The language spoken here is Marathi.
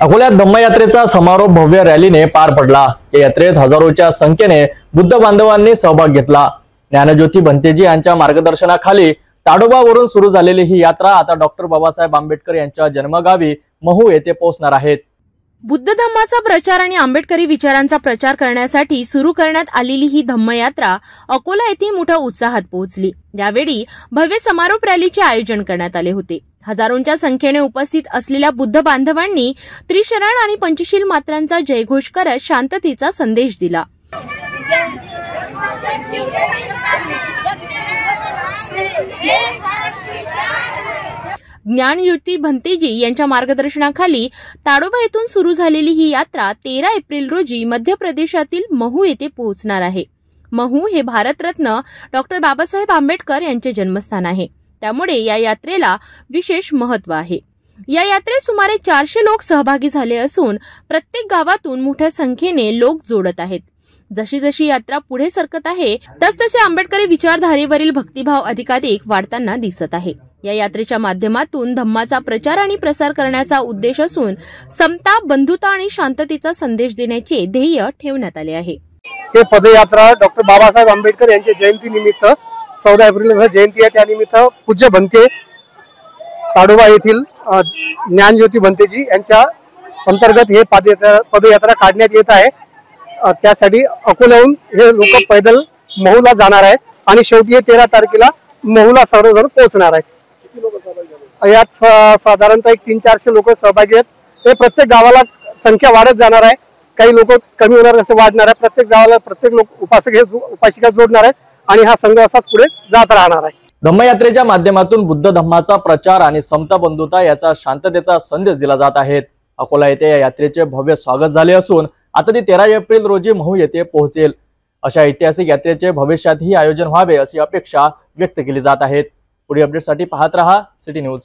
अकोल्यात धम्मयात्रेचा समारोप भव्य रॅलीने पार पडला। या यात्रेत हजारोच्या संख्येने बुद्ध बांधवांनी सहभाग घेतला। ज्ञानज्योती भंतेजी यांच्या मार्गदर्शनाखाली ताडोबावरून सुरू झालेली ही यात्रा आता डॉक्टर बाबासाहेब आंबेडकर यांच्या जन्मगावी महू येथे पोहोचणार आहे। बुद्ध धम्माचा प्रचार आणि आंबेडकरी विचारांचा प्रचार करण्यासाठी सुरू करण्यात आलेली ही धम्मयात्रा अकोला येथे मोठ्या उत्साहात पोहोचली। यावेळी भव्य समारोप रॅलीचे आयोजन करण्यात आले होते। हजारोंच्या संख्येने उपस्थित असलेल्या बुद्ध बांधवांनी त्रिशरण आणि पंचशील मात्रांचा जयघोष करत शांततेचा संदेश दिला। ज्ञानज्योती भंतेजी यांच्या मार्गदर्शनाखाली ताडोबा येथून सुरू झालेली ही यात्रा 13 एप्रिल रोजी मध्य प्रदेशातील महू येथे पोहोचणार आहे। महू हे भारतरत्न डॉक्टर बाबासाहेब आंबेडकर यांचे जन्मस्थान आहे, त्यामुळे या यात्रेला विशेष महत्त्व आहे। या यात्रेत सुमारे 400 लोक सहभागी झाले असून प्रत्येक गावातून मोठ्या संख्येने लोक जोडत आहेत। जशी जशी यात्रा पुढे सरकत आहे तसतसे आंबेडकरी विचारधारेवरील भक्तिभाव अधिकाधिक वाढताना दिसत आहे। या यात्रेच्या माध्यमातून धम्माचा प्रचार आणि प्रसार करण्याचा उद्देश असून समता, बंधुता आणि शांततेचा संदेश देण्याचे ध्येय ठेवण्यात आले आहे। हे पदयात्रा डॉक्टर बाबासाहेब आंबेडकर यांच्या जयंतीनिमित्त 14 एप्रिलला जयंती आहे, त्यानिमित्त पूज्य भंते ताडोबा येथील ज्ञानज्योती भंतेजी यांच्या अंतर्गत हे पदयात्रा काढण्यात येत आहे। त्यासाठी अकोल्याहून हे लोक पैदल महूला जाणार आहेत आणि शेवटी 13 तारखेला महूला सर्वजण पोहोचणार आहेत। यात साधारणतः 300-400 लोक सहभागी आहेत। हे प्रत्येक गावाला संख्या वाढत जाणार आहे, काही लोक कमी होणार असे वाढणार आहे। प्रत्येक गावाला प्रत्येक लोक उपासिका जोडणार आहेत आणि हा संघ असाच पुढे जात राहणार आहे। धम्मयात्रेच्या माध्यमातून बुद्ध धम्माचा प्रचार आणि समता, बंधुता याचा शांततेचा संदेश दिला जात आहे। अकोला येथे या यात्रेचे भव्य स्वागत झाले असून आता ती 13 एप्रिल रोजी महू येथे पोहोचेल। अशा ऐतिहासिक यात्रेचे भविष्यातही आयोजन व्हावे अशी अपेक्षा व्यक्त केली जात आहे। पुढील अपडेटसाठी पाहत रहा सिटी न्यूज।